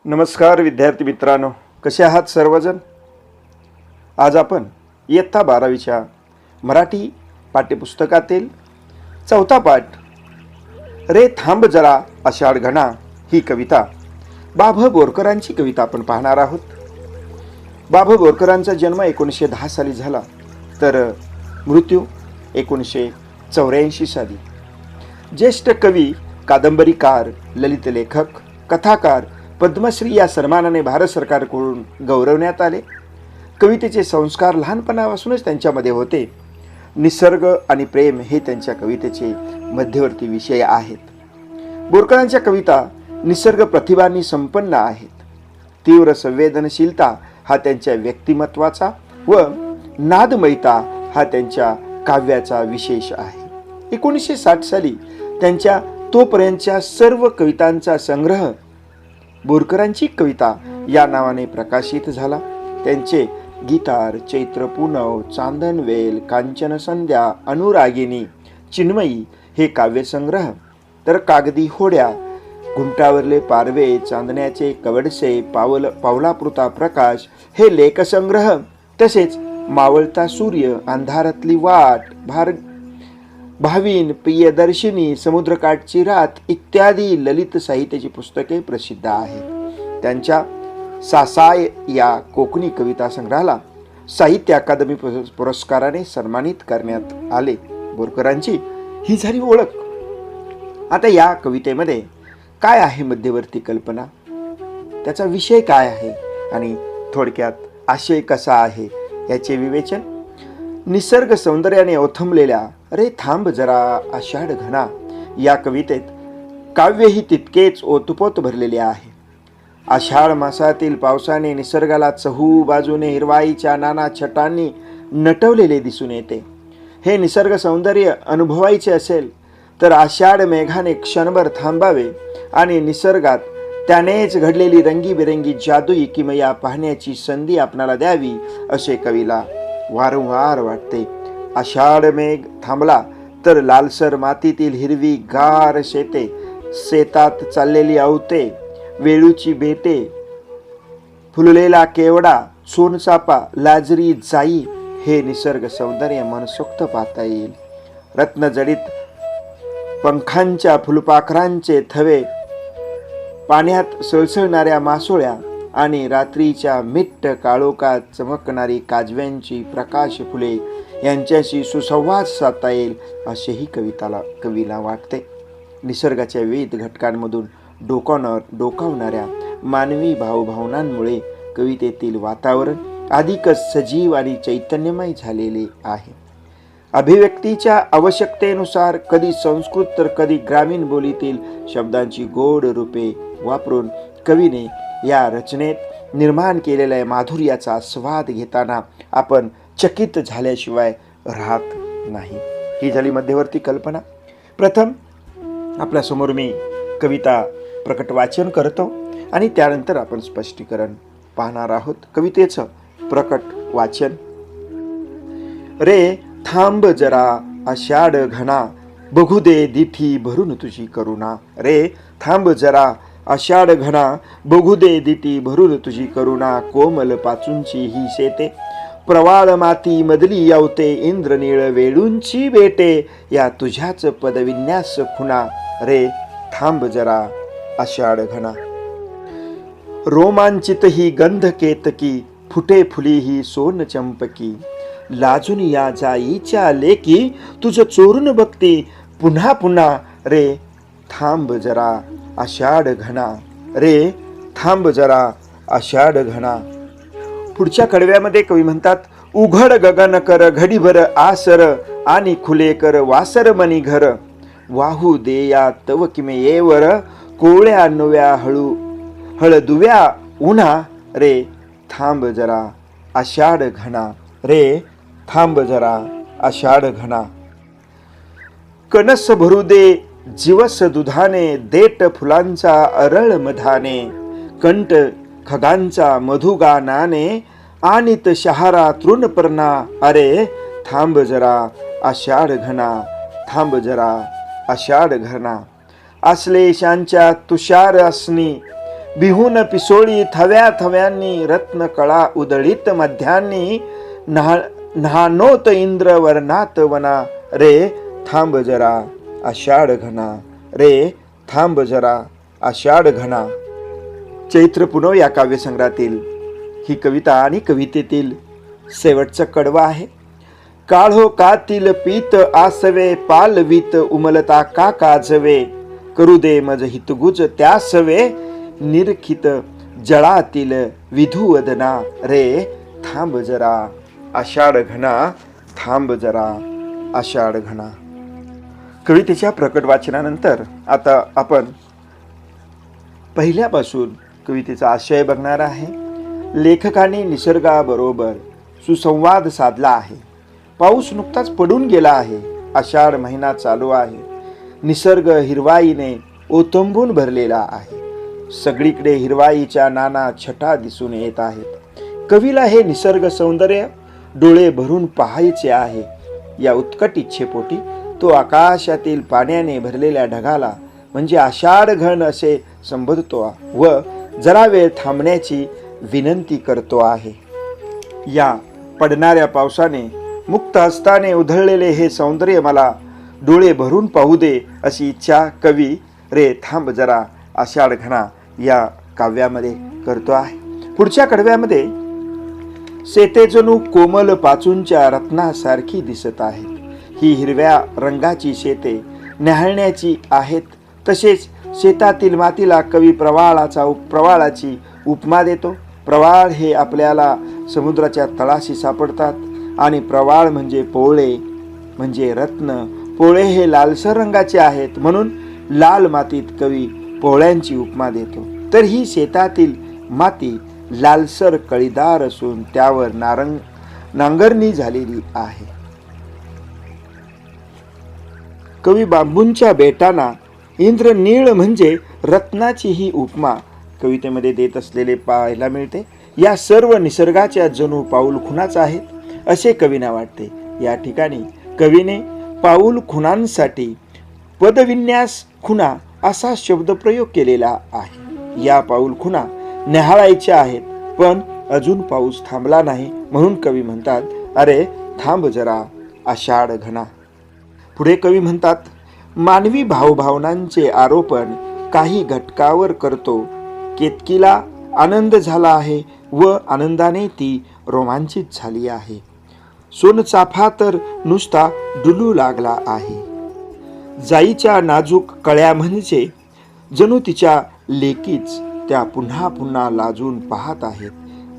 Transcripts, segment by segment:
नमस्कार विद्यार्थी मित्रांनो, कसे आहात सर्वजण. आज आपण इयत्ता 12वीच्या मराठी पाठ्यपुस्तकातील चौथा पाठ रे थांब जरा आषाढ घना ही कविता बाभ बोरकरांची कविता आपण पाहणार आहोत. बाभ बोरकरांचा जन्म 1910 साली झाला तर मृत्यू 1984 साली. ज्येष्ठ कवी, कादंबरीकार, ललित लेखक, कथाकार, पद्मश्री या सन्मानाने भारत सरकारकडून गौरवण्यात आले. कवितेचे संस्कार लहानपणापासूनच त्यांच्यामध्ये होते. निसर्ग आणि प्रेम हे त्यांच्या कवितेचे मध्यवर्ती विषय आहेत. बोरकरांच्या कविता निसर्ग प्रतिभांनी संपन्न आहेत. तीव्र संवेदनशीलता हा त्यांच्या व्यक्तिमत्वाचा व नादमयता हा त्यांच्या काव्याचा विशेष आहे. 1960 साली त्यांच्या तोपर्यंतच्या सर्व कवितांचा संग्रह बोरकरांची कविता या नावाने प्रकाशित झाला. त्यांचे गीतार, चैत्र पुनव, चांदनवेल, कांचन संध्या, अनुरागिनी, चिन्मयी हे काव्यसंग्रह, तर कागदी होड्या, घुमटावरले पारवे, चांदण्याचे कवडसे, पावलापुरता प्रकाश हे लेखसंग्रह, तसेच मावळता सूर्य, अंधारातली वाट, भावीन, प्रियदर्शिनी, समुद्रकाठची रात इत्यादी ललित साहित्याची पुस्तके प्रसिद्ध आहेत. त्यांच्या सासाय या कोकणी कविता संग्रहाला साहित्य अकादमी पुरस्काराने सन्मानित करण्यात आले. बोरकरांची ही झाली ओळख. आता या कवितेमध्ये काय आहे मध्यवर्ती कल्पना, त्याचा विषय काय आहे आणि थोडक्यात आशय कसा आहे याचे विवेचन. निसर्ग सौंदर्याने ओथंबलेल्या रे थांब जरा आषाढ घना या कवितेत काव्यही तितकेच ओतपोत भरलेले आहे. आषाढ मासातील पावसाने निसर्गाला चहू बाजूने हिरवाईच्या नाना छटांनी नटवलेले दिसून येते. हे निसर्ग सौंदर्य अनुभवायचे असेल तर आषाढ मेघाने क्षणभर थांबावे आणि निसर्गात त्यानेच घडलेली रंगीबेरंगी जादुई किमया पाहण्याची संधी आपणाला द्यावी असे कवीला वारंवार वाटते. आषाढ मेघ थांबला तर लालसर मातीतील हिरवी गार शेते, शेतात चाललेली आवते, वेळूची बेटे, फुललेला केवडा, सोनचापा, लाजरी जाई हे निसर्ग सौंदर्य मनसोक्त पाहता येईल. रत्नजडित पंखांच्या फुलपाखरांचे थवे, पाण्यात सळसळणाऱ्या मासोळ्या आणि रात्रीच्या मिट्ट काळोखात चमकणारी काजव्यांची प्रकाश फुले यांच्याशी सुसंवाद साधता येईल असेही कवीला वाटते. निसर्गाच्या विविध घटकांमधून डोकावणाऱ्या मानवी भावभावनांमुळे कवितेतील वातावरण अधिकच सजीव आणि चैतन्यमय झालेले आहे. अभिव्यक्तीच्या आवश्यकतेनुसार कधी संस्कृत तर कधी ग्रामीण बोलीतील शब्दांची गोड रूपे वापरून कवीने या रचनेत निर्माण केलेल्या माधुर्याचा स्वाद घेताना आपण चकित झाल्याशिवाय राहत नाही. ही झाली मध्यवर्ती कल्पना. प्रथम आपल्यासमोर मी कविता प्रकट वाचन करतो आणि त्यानंतर आपण स्पष्टीकरण पाहणार आहोत. कवितेचं प्रकट वाचन. रे थांब जरा आषाढ घना, बघू दे दिठी भरून तुझी करुणा. रे थांब जरा आषाढ घना, बघू दे दिठी भरून तुझी करुणा. कोमल पाचूंची ही शेते, प्रवाळ माती मधली यावते, इंद्रनीळ वेळूंची बेटे, या तुझ्याच पदविन्यास खुणा. रे थांब जरा आषाढ घना. रोमांचित ही गंध केतकी, फुटे फुली ही सोन चंपकी. लाजून या जाईच्या लेकी, तुझ चोरून बघती पुन्हा पुन्हा. रे थांब जरा आषाढ घना. रे थांब जरा आषाढ घना. पुढच्या कडव्यामध्ये कवी म्हणतात, उघड गगन कर घडीभर आसर, आणि खुले कर वासर मनी घर. वाहू दे या तव किमे येवर, कोळ्या नव्या हळदुव्या उन्हा. रे थांब जरा आषाढ घना. रे थांब जरा आषाढ घना. कणस भरू दे जीवस दुधाने, देठ फुलांचा अरळ मधाने. कंठ खगांचा मधुगानाने, आणित शहारा तृणपर्णा. अरे थांब जरा आषाढ घना. थांब जरा आषाढ घना. आश्लेषांच्या तुषार असनी, बिहून पिसोळी थव्या थव्यांनी रत्न कळा उदळीत मध्यांनी न्हानोत इंद्र वर्णात वना रे थांब जरा आषाढ घना रे थांब जरा आषाढ घना. चैत्र पुनव या काव्यसंग्रहातील ही कविता आणि कवितेतील शेवटचं कडवं आहे. काळो कातील पीत आसवे पालवीत उमलता का काजवे करू दे मज हितगुज त्यासवे निरखित जळातील विधुवदना रे थांब जरा आषाढ घना थांब जरा आषाढ घना. कवितेच्या प्रकट वाचनानंतर आता आपण पहिल्यापासून कवितेचा आशय बघणार आहे. लेखकाने निसर्गाबरोबर सुसंवाद साधला आहे. पाऊस नुकताच पडून गेला आहे. आषाढ महिना चालू आहे. निसर्ग हिरवाईने ओतंबून भरलेला आहे. सगळीकडे हिरवाईच्या नाना छटा दिसून येत आहेत. कवीला हे निसर्ग सौंदर्य डोळे भरून पाहायचे आहे. या उत्कट इच्छेपोटी तो आकाशातील पाण्याने भरलेल्या ढगाला म्हणजे आषाढ घन असे संबोधतो व जरा वेळ थांबण्याची विनंती करतो आहे. या पडणाऱ्या पावसाने मुक्त हस्ताने उधळलेले हे सौंदर्य मला डोळे भरून पाहू दे अशी इच्छा कवी रे थांब जरा आषाढ घना या काव्यामध्ये करतो आहे. पुढच्या कडव्यामध्ये शेते जणू कोमल पाचूंच्या रत्नासारखी दिसत आहेत. ही हिरव्या रंगाची शेते न्याहाळण्याची आहेत. तसेच शेतातील मातीला कवी प्रवाळाची उपमा देतो. प्रवाळ हे आपल्याला समुद्राच्या तळाशी सापडतात आणि प्रवाळ म्हणजे पोळे म्हणजे रत्न. पोळे हे लालसर रंगाचे आहेत म्हणून लाल मातीत कवी पोळ्यांची उपमा देतो. तर ही शेतातील माती लालसर कळीदार असून त्यावर नांगरणी झालेली आहे. कवी बांबूंच्या बेटांना इंद्रनीळ म्हणजे रत्नाची ही उपमा कवितेमध्ये देत असलेले पाहायला मिळते. या सर्व निसर्गाच्या जणू पाऊल खुणाच आहेत असे कवींना वाटते. या ठिकाणी कवीने पाऊल खुणांसाठी पदविन्यास खुणा असा शब्दप्रयोग केलेला आहे. या पाऊल खुणा न्याहाळायच्या आहेत पण अजून पाऊस थांबला नाही म्हणून कवी म्हणतात अरे थांब जरा आषाढ घना. पुढे कवी म्हणतात मानवी भावभावनांचे आरोपण काही घटकावर करतो. केतकीला आनंद झाला आहे व आनंदाने ती रोमांचित झाली आहे. सोनचाफा तर नुसता डुलू लागला आहे. जाईच्या नाजूक कळ्या म्हणजे जणू तिच्या लेकीच त्या पुन्हा पुन्हा लाजून पाहत आहेत.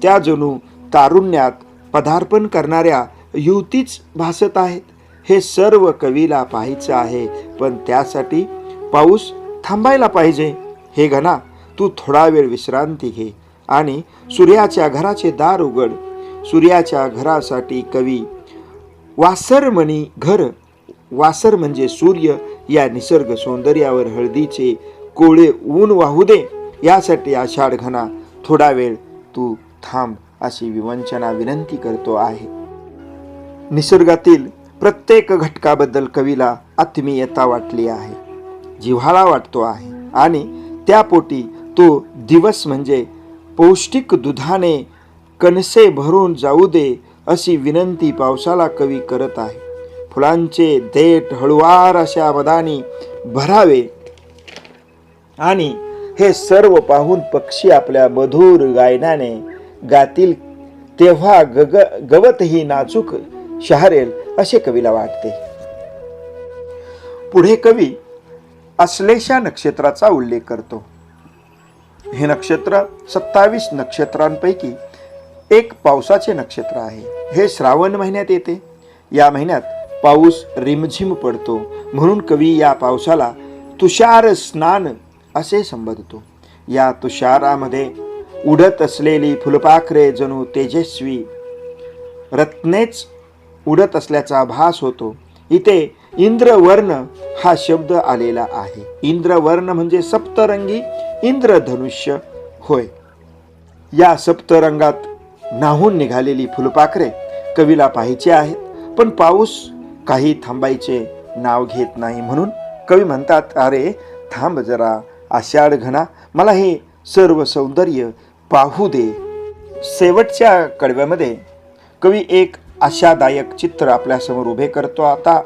त्या जणू तारुण्यात पदार्पण करणाऱ्या युवतीच भासत आहेत. हे सर्व कवीला पाहायचं आहे पण त्यासाठी पाऊस थांबायला पाहिजे. हे घना तू थोडा वेळ विश्रांती घे आणि सूर्याच्या घराचे दार उघड. सूर्याच्या घरासाठी कवी वासरमणी घर वासर म्हणजे सूर्य या निसर्ग सौंदर्यावर हळदीचे कोळे ऊन वाहू दे यासाठी आषाढ घना थोडा वेळ तू थांब अशी विवंचना विनंती करतो आहे. निसर्गातील प्रत्येक घटकाबद्दल कवीला आत्मीयता वाटली आहे. जिव्हाळा वाटतो आहे आणि त्यापोटी तो दिवस म्हणजे पौष्टिक दुधाने कणसे भरून जाऊ दे अशी विनंती पावसाला कवी करत आहे. फुलांचे देठ हळुवार अशा मदानी भरावे आणि हे सर्व पाहून पक्षी आपल्या मधुर गायनाने गातील तेव्हा गवतही नाजूक शहरेल असे कवीला वाटते. पुढे कवी आश्लेषा नक्षत्राचा उल्लेख करतो. हे नक्षत्र 27 नक्षत्रांपैकी एक पावसाचे नक्षत्र आहे. हे श्रावण महिन्यात येते. या महिन्यात पाऊस रिमझिम पडतो म्हणून कवी या पावसाला तुषार स्नान असे संबोधतो. या तुषारामध्ये उडत असलेली फुलपाखरे जणू तेजस्वी रत्नेच उडत असल्याचा भास होतो. इथे इंद्रवर्ण हा शब्द आलेला आहे. इंद्रवर्ण म्हणजे सप्तरंगी इंद्रधनुष्य होय. या सप्तरंगात न्हाऊन निघालेली फुलपाखरे कवीला पाहायची आहेत पण पाऊस काही थांबायचे नाव घेत नाही म्हणून कवी म्हणतात अरे थांब जरा आषाढ घना. मला हे सर्व सौंदर्य पाहू दे. शेवटच्या कडव्यामध्ये कवी एक आशादायक चित्र आपल्यासमोर उभे करतो. आता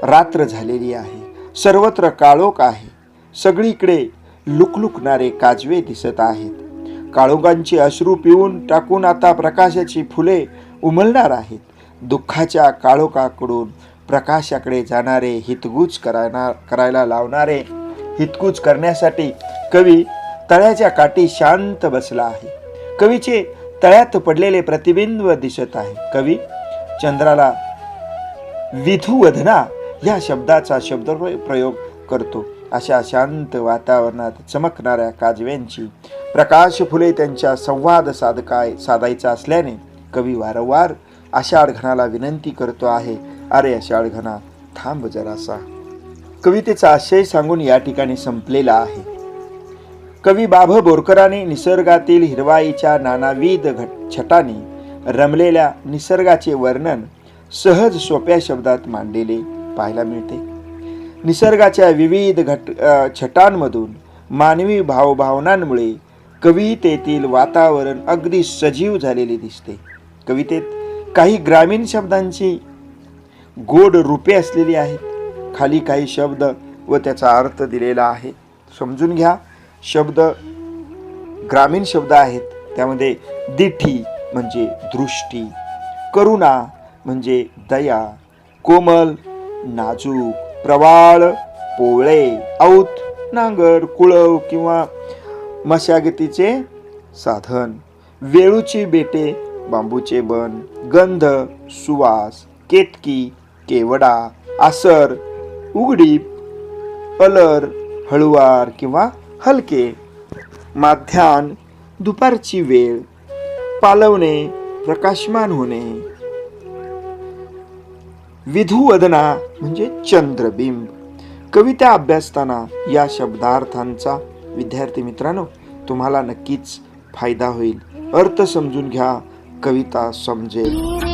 रात्र झालेली आहे, सर्वत्र काळोख आहे, सगळीकडे लुकलुकणारे काजवे दिसत आहेत. काळोखांची अश्रू पिऊन टाकून आता प्रकाशाची फुले उमलणार आहेत. दुःखाच्या काळोखाकडून प्रकाशाकडे जाणारे हितगुज करायला लावणारे हितगुज करण्यासाठी कवी तळ्याच्या काठी शांत बसला आहे. कवीचे तळ्यात पडलेले प्रतिबिंब दिसत आहे. कवी चंद्राला विधुवदना या शब्दाचा शब्द प्रयोग करतो. अशा शांत वातावरणात चमकणाऱ्या काजव्यांची प्रकाश फुले त्यांच्या संवाद साधायचा असल्याने कवी वारंवार आषाढ घनाला विनंती करतो आहे, अरे आषाढ घना थांब जरासा. कवितेचा आशय सांगून या ठिकाणी संपलेला आहे. कवी बाभ बोरकरांनी निसर्गातील हिरवाईच्या नानाविध छटांनी रमलेल्या निसर्गाचे वर्णन सहज सोप्या शब्दात मांडलेले पाहायला मिळते. निसर्गाच्या विविध छटांमधून मानवी भावभावनांमुळे कवितेतील वातावरण अगदी सजीव झालेले दिसते. कवितेत काही ग्रामीण शब्दांची गोड रूपे असलेली आहेत. खाली काही शब्द व त्याचा अर्थ दिलेला आहे, समजून घ्या. शब्द ग्रामीण शब्द आहेत. त्यामध्ये दिठी म्हणजे दृष्टी, करुणा म्हणजे दया, कोमल नाजूक, प्रवाळ पोवळे, औत नांगर, कुळव किंवा मशागतीचे साधन, वेळूची बेटे, बांबूचे बन, गंध, सुवास, केतकी, केवडा, आसर, उघडीप, अलर, हळुवार किंवा हलके, माध्यान, दुपारची वेळ, पालवणे, प्रकाशमान होणे, विधुवदना म्हणजे चंद्रबिंब. कविता अभ्यासताना या शब्दार्थांचा विद्यार्थी मित्रांनो तुम्हाला नक्कीच फायदा होईल. अर्थ समजून घ्या, कविता समजेल.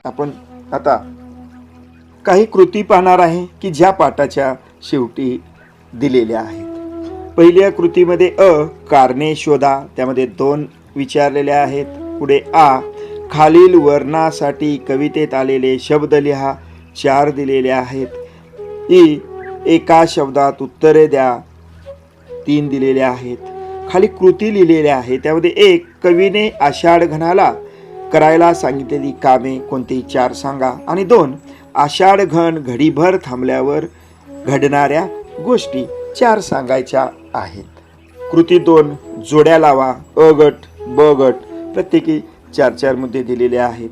आपण आता काही कृती पाहणार आहे की ज्या पाठाच्या शेवटी दिलेल्या आहेत. पहिल्या कृतीमध्ये कारणे शोधा, त्यामध्ये 2 विचारलेले आहेत. पुढे खालील वर्णासाठी कवितेत आलेले शब्द लिहा, 4 दिलेले आहेत. एका शब्दात उत्तरे द्या, 3 दिलेले आहेत. खाली कृती लिहिलेल्या आहेत. त्यामध्ये कवीने आषाढ घनाला करायला सांगितलेली कामे कोणतीही 4 सांगा. आणि 2 आषाढ घन घडीभर थांबल्यावर घडणाऱ्या गोष्टी 4 सांगायच्या आहेत. कृती 2 जोड्या लावा, अ गट ब गट, प्रत्येकी 4 मुद्दे दिलेले आहेत.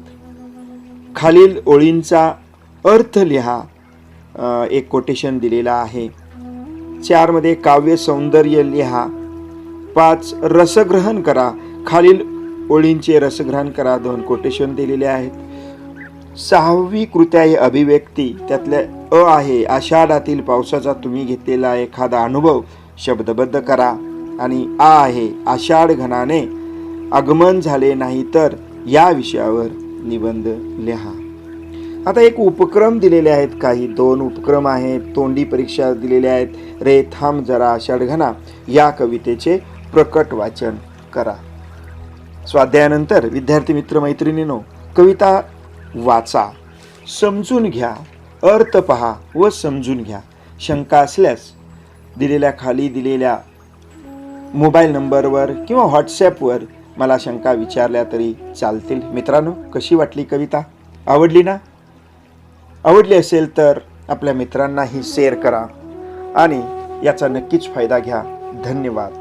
खालील ओळींचा अर्थ लिहा, एक कोटेशन दिलेला आहे. 4 मध्ये काव्य सौंदर्य लिहा. 5 रसग्रहण करा, खालील ओळींचे रसग्रहण करा, 2 कोटेशन दिलेले आहेत. 6वी कृती आहे अभिव्यक्ती, त्यातल्या आहे आषाढातील पावसाचा तुम्ही घेतलेला एखादा अनुभव शब्दबद्ध करा. आणि आहे आषाढ घनाने आगमन झाले नाही तर या विषयावर निबंध लिहा. आता एक उपक्रम दिलेले आहेत, काही 2 उपक्रम आहेत. तोंडी परीक्षा दिलेल्या आहेत. रे थांब जरा आषाढ घना या कवितेचे प्रकट वाचन करा. स्वाध्यायानंतर विद्यार्थी मित्र मैत्रिणींनो कविता वाचा, समजून घ्या, अर्थ पहा व समजून घ्या. शंका असल्यास खाली दिलेल्या मोबाईल नंबरवर किंवा व्हॉट्सॲपवर मला शंका विचारल्या तरी चालतील. मित्रांनो कशी वाटली कविता? आवडली ना? आवडली असेल तर आपल्या मित्रांनाही शेअर करा आणि याचा नक्कीच फायदा घ्या. धन्यवाद.